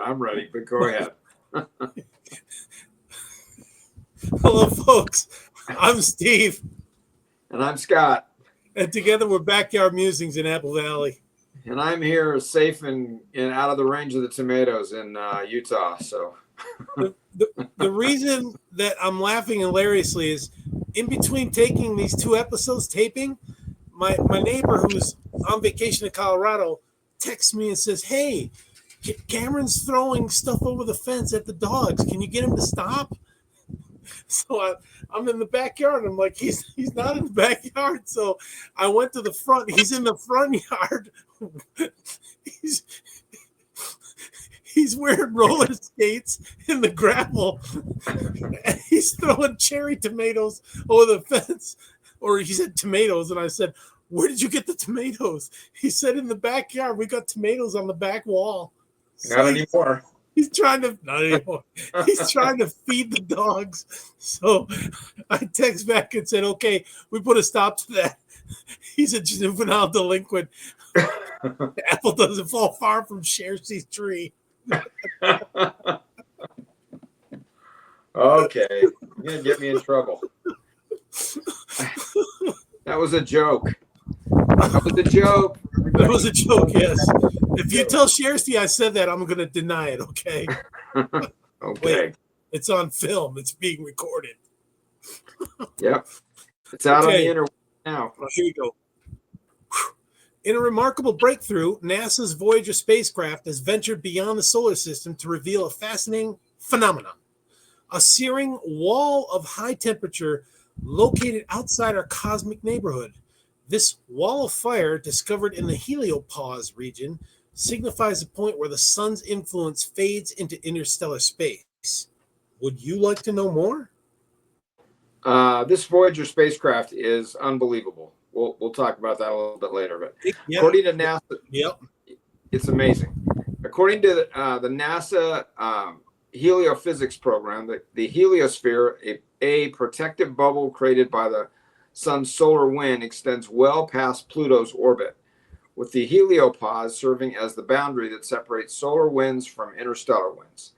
I'm ready, but go ahead. Hello, folks. I'm Steve. And I'm Scott. And together we're Backyard Musings in Apple Valley. And I'm here safe and out of the range of the tomatoes in Utah. So the reason that I'm laughing hilariously is in between taking these two episodes, taping, my neighbor who's on vacation in Colorado texts me and says, "Hey, Cameron's throwing stuff over the fence at the dogs. Can you get him to stop?" So I'm in the backyard. I'm like, he's not in the backyard. So I went to the front. He's in the front yard. He's wearing roller skates in the gravel. And he's throwing cherry tomatoes over the fence. Or he said tomatoes. And I said, "Where did you get the tomatoes?" He said, "In the backyard. We got tomatoes on the back wall." Not anymore. He's trying to not anymore. He's trying to feed the dogs. So I text back and said, "Okay, we put a stop to that." He's a juvenile delinquent. Apple doesn't fall far from Chersy's tree. Okay, you're gonna get me in trouble. That was a joke. That was a joke. That was a joke, yes. If you tell Shersty I said that, I'm going to deny it, okay? Okay. Wait, it's on film. It's being recorded. Yep. It's out on the internet now. Well, here we go. In a remarkable breakthrough, NASA's Voyager spacecraft has ventured beyond the solar system to reveal a fascinating phenomenon. A searing wall of high temperature located outside our cosmic neighborhood. This wall of fire, discovered in the heliopause region, signifies the point where the sun's influence fades into interstellar space. Would you like to know more? This Voyager spacecraft is unbelievable. We'll talk about that a little bit later. But according to NASA, it's amazing. According to the NASA heliophysics program, the heliosphere, a protective bubble created by the sun's solar wind, extends well past Pluto's orbit, with the heliopause serving as the boundary that separates solar winds from interstellar winds.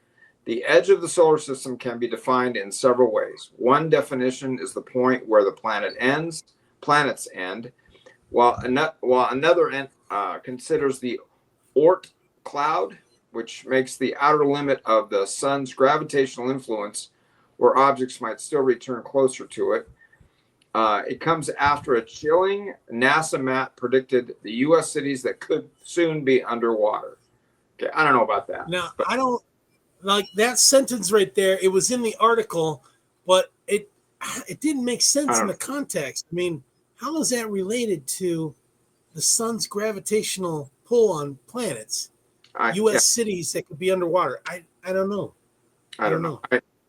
The edge of the solar system can be defined in several ways. One definition is the point where the planets end, while another considers the Oort cloud, which makes the outer limit of the sun's gravitational influence, where objects might still return closer to it. It comes after a chilling NASA map predicted the U.S. cities that could soon be underwater. Okay, I don't know about that. Now, I don't like that sentence right there. It was in the article, but it didn't make sense in the context. I mean, how is that related to the sun's gravitational pull on planets? U.S. cities that could be underwater. I don't know. I don't know.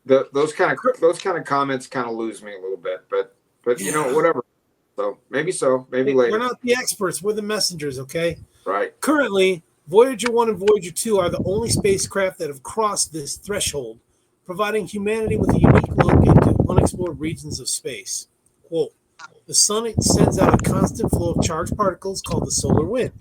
Those kind of comments kind of lose me a little bit, but you know, whatever. So, maybe later. We're not the experts. We're the messengers, okay? Right. Currently, Voyager 1 and Voyager 2 are the only spacecraft that have crossed this threshold, providing humanity with a unique look into unexplored regions of space. Quote, "The sun sends out a constant flow of charged particles called the solar wind,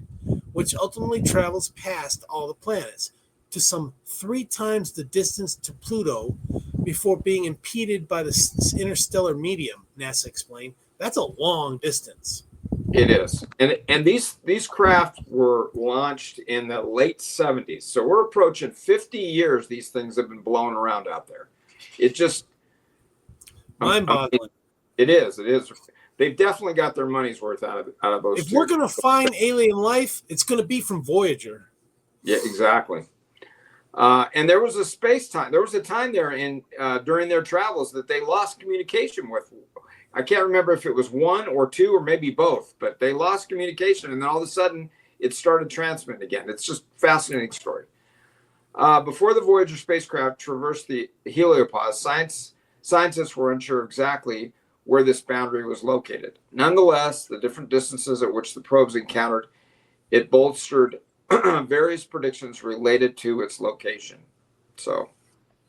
which ultimately travels past all the planets to some 3 times the distance to Pluto before being impeded by the interstellar medium," NASA explained. That's a long distance. It is. And these craft were launched in the late 70s. So we're approaching 50 years these things have been blowing around out there. It just mind-boggling. It is. They've definitely got their money's worth out of those. If we're going to find alien life, it's going to be from Voyager. Yeah, exactly. And there was a time there in during their travels that they lost communication with. I can't remember if it was 1 or 2 or maybe both, but they lost communication, and then all of a sudden it started transmitting again. It's just a fascinating story. Before the Voyager spacecraft traversed the heliopause, scientists were unsure exactly where this boundary was located. Nonetheless, the different distances at which the probes encountered it bolstered various predictions related to its location. So,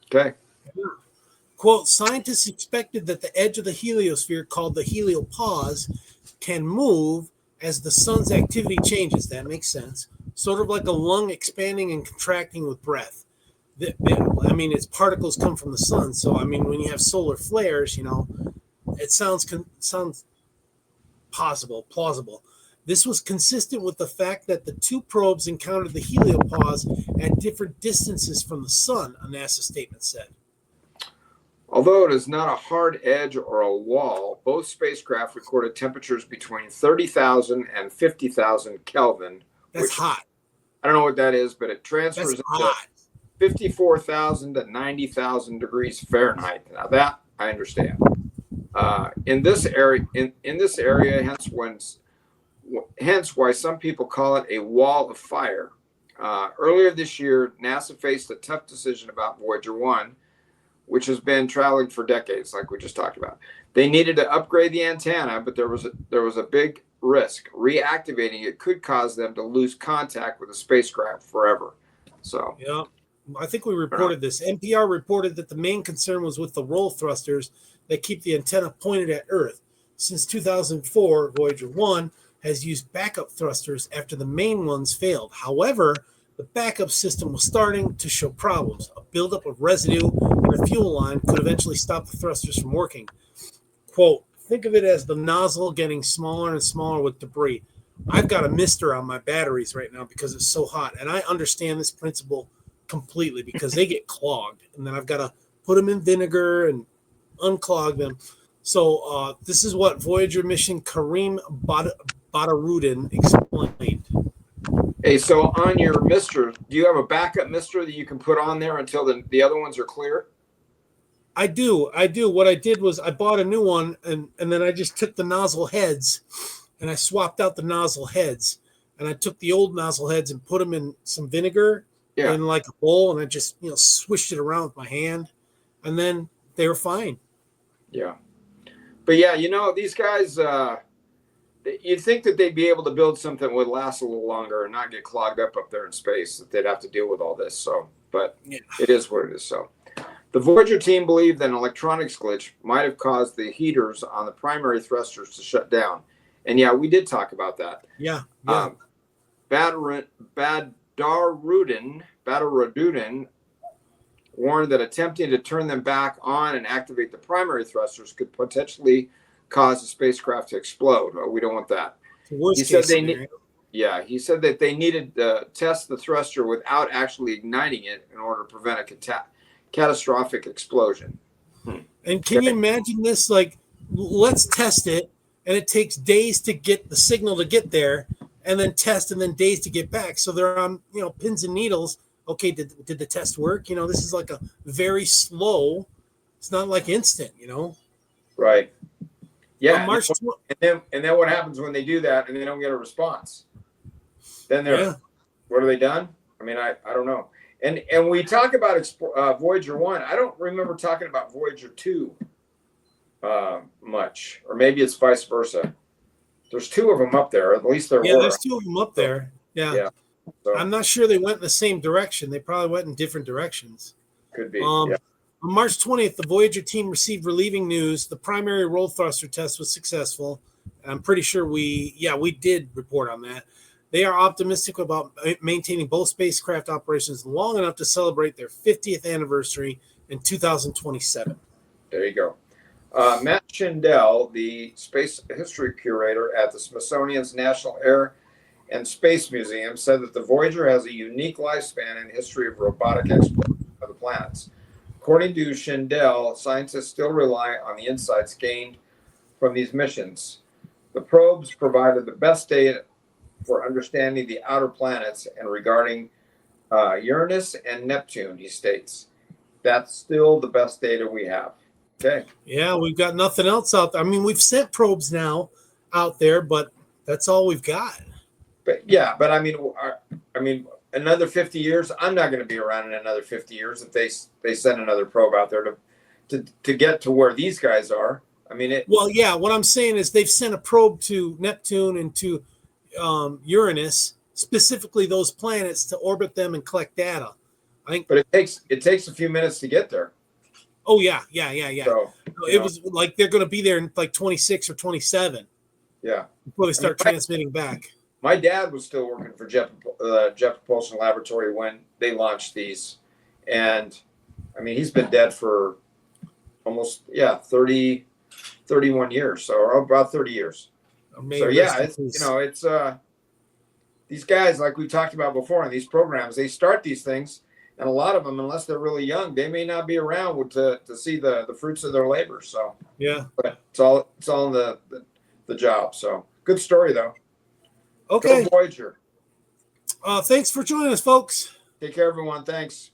okay. Quote, "Scientists expected that the edge of the heliosphere, called the heliopause, can move as the sun's activity changes." That makes sense. Sort of like a lung expanding and contracting with breath. I mean, its particles come from the sun. So, I mean, when you have solar flares, it sounds plausible. This was consistent with the fact that the two probes encountered the heliopause at different distances from the sun, a NASA statement said. Although it is not a hard edge or a wall, both spacecraft recorded temperatures between 30,000 and 50,000 Kelvin. That's hot. I don't know what that is, but it transfers into 54,000 to 90,000 degrees Fahrenheit. Now that I understand. In this area, hence why some people call it a wall of fire. Earlier this year, NASA faced a tough decision about Voyager 1, which has been traveling for decades, like we just talked about. They needed to upgrade the antenna, but there was a big risk. Reactivating it could cause them to lose contact with the spacecraft forever. So yeah, I think we reported this. NPR reported that the main concern was with the roll thrusters that keep the antenna pointed at Earth. Since 2004, Voyager 1 has used backup thrusters after the main ones failed. However, the backup system was starting to show problems. A buildup of residue in the fuel line could eventually stop the thrusters from working. Quote, think of it as the nozzle getting smaller and smaller with debris. I've got a mister on my batteries right now because it's so hot. And I understand this principle completely because they get clogged. And then I've got to put them in vinegar and unclog them. So this is what Voyager mission Kareem Badarudin explained. Hey, so on your mister, do you have a backup mister that you can put on there until the other ones are clear? I do. What I did was I bought a new one, and then I just took the nozzle heads, and I swapped out the nozzle heads, and I took the old nozzle heads and put them in some vinegar in like a bowl, and I just swished it around with my hand, and then they were fine. Yeah, but yeah, these guys. You'd think that they'd be able to build something that would last a little longer and not get clogged up there in space. That they'd have to deal with all this. So, but It is what it is. So. The Voyager team believed that an electronics glitch might have caused the heaters on the primary thrusters to shut down. And yeah, we did talk about that. Yeah. Badarudin warned that attempting to turn them back on and activate the primary thrusters could potentially cause the spacecraft to explode. Oh, we don't want that. He said that they needed to test the thruster without actually igniting it in order to prevent a catastrophic explosion. And can you imagine this? Like, let's test it, and it takes days to get the signal to get there, and then test, and then days to get back. So they're on, pins and needles. Okay, did the test work? This is like a very slow. It's not like instant. Right. Yeah. March and then what happens when they do that and they don't get a response? Then what are they done? I mean, I don't know. And we talk about Voyager 1. I don't remember talking about Voyager 2 much. Or maybe it's vice versa. There's two of them up there. At least there were. Yeah, there's two of them up there. Yeah. So, I'm not sure they went in the same direction. They probably went in different directions. Could be. On March 20th, the Voyager team received relieving news. The primary roll thruster test was successful. I'm pretty sure we did report on that. They are optimistic about maintaining both spacecraft operations long enough to celebrate their 50th anniversary in 2027. There you go. Matt Schindel, the space history curator at the Smithsonian's National Air and Space Museum, said that the Voyager has a unique lifespan in history of robotic exploration of the planets. According to Schindel, scientists still rely on the insights gained from these missions. The probes provided the best data for understanding the outer planets and regarding Uranus and Neptune, he states. That's still the best data we have. Okay. Yeah, we've got nothing else out there. I mean, we've sent probes now out there, but that's all we've got. But I mean, another 50 years, I'm not going to be around in another 50 years if they send another probe out there to get to where these guys are. I mean, what I'm saying is they've sent a probe to Neptune and to Uranus, specifically those planets, to orbit them and collect data. But it takes a few minutes to get there. Oh yeah. So, it was like they're going to be there in like 26 or 27. Yeah. Before they start transmitting back. My dad was still working for Jet Propulsion Laboratory when they launched these, And I mean, he's been dead for almost 31 years, so or about 30 years. So yeah, it's it's these guys, like we talked about before in these programs, they start these things, and a lot of them, unless they're really young, they may not be around to see the fruits of their labor. So yeah, but it's all in the job. So good story though. Okay. Go Voyager. Thanks for joining us, folks. Take care, everyone. Thanks.